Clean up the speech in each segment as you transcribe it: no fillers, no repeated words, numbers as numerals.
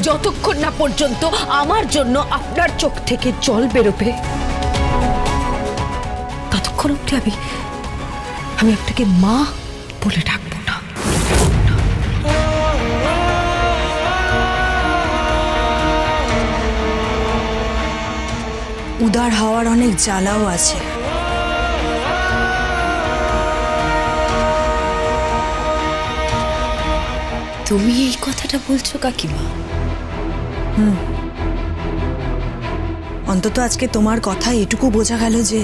যতক্ষণ না পর্যন্ত আমার জন্য আপনার চোখ থেকে জল বেরোবে ততক্ষণ অবধি আমি আপনাকে মা বলে ডাকবো না। উদার হওয়ার অনেক জ্বালাও আছে। তুমি এই কথাটা বলছো কাকিমা? অন্তত আজকে তোমার কথা এটুকু বোঝা গেল যে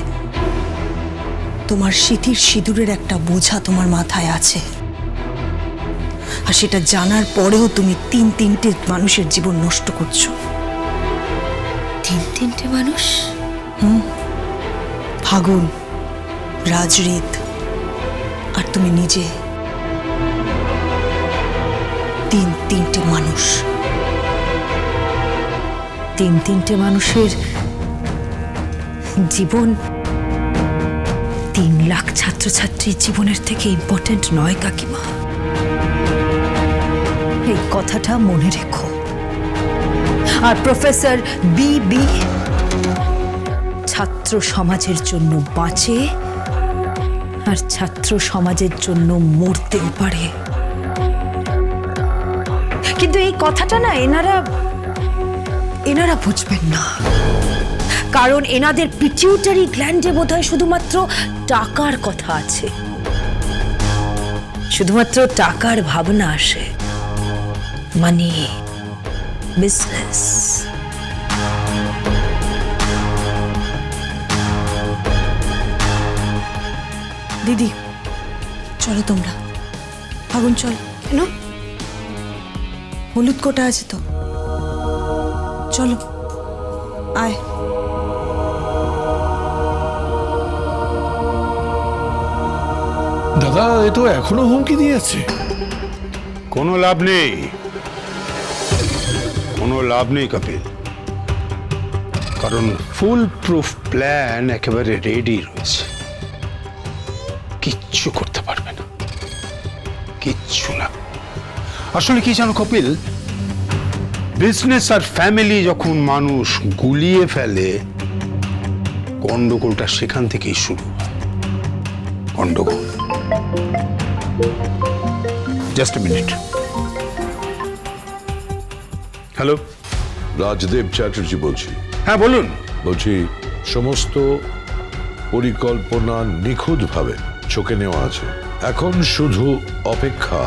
তোমার স্মৃতির সিঁদুরের একটা বোঝা তোমার মাথায় আছে, আর সেটা জানার পরেও তুমি তিনটে মানুষের জীবন নষ্ট করছো। তিনটে মানুষ? ফাগুন, রাজরিত আর তুমি নিজে। তিনটে মানুষ। তিনটে মানুষের জীবন 3 লাখ ছাত্রছাত্রীর জীবনের থেকে ইম্পর্টেন্ট নয় কাকিমা। এই কথাটা মনে রেখো। আর প্রফেসর বি ছাত্র সমাজের জন্য বাঁচে আর ছাত্র সমাজের জন্য মরতেও পারে। কিন্তু এই কথাটা না এনারা বুঝবেন না, কারণ এনাদের পিটিউটারি গ্ল্যান্ডে বোধহয় শুধুমাত্র টাকার কথা আছে, শুধুমাত্র টাকার ভাবনা আসে। মানি, বিজনেস। দিদি চলো তোমরা। ফাগুন চল। কেন? হলুদ কোটা আছে তো, চলো আয়। দাদা এ তো এখনো হুমকি দিয়েছে। কোনো লাভ নেই, কোনো লাভ নেই কপিল, কারণ ফুল প্রুফ প্ল্যান একেবারে রেডি রয়েছে। কিচ্ছু করতে পারবে না, কিচ্ছু না। আসলে কি জানো কপিল, বিজনেস আর ফ্যামিলি যখন মানুষ গুলিয়ে ফেলে, গন্ডগোলটা সেখান থেকেই শুরু হয়। গন্ডগোল। Just a minute. Hello, Rajdev Chatterjee বলছি। হ্যাঁ বলুন। বলছি সমস্ত পরিকল্পনা নিখুঁতভাবে চোখে নেওয়া আছে, এখন শুধু অপেক্ষা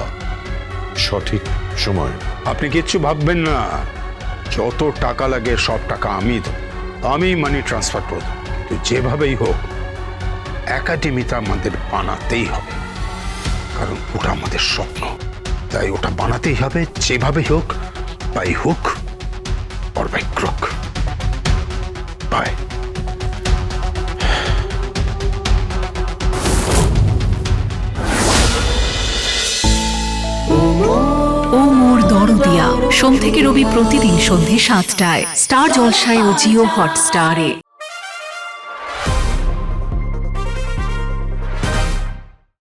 সঠিক সময়। আপনি কিচ্ছু ভাববেন না, যত টাকা লাগে সব টাকা আমি দেব, আমি মানি ট্রান্সফার করব। কিন্তু যেভাবেই হোক একাডেমিটা আমাদের বানাতেই হবে, কারণ ওটা আমাদের স্বপ্ন। তাই ওটা বানাতেই হবে, যেভাবেই হোক, by hook or by crook. Bye. ও মোর দরদিয়া, সোম থেকে রবি প্রতিদিন সন্ধে 7টায় স্টার জলসায় ও জিও হটস্টারে।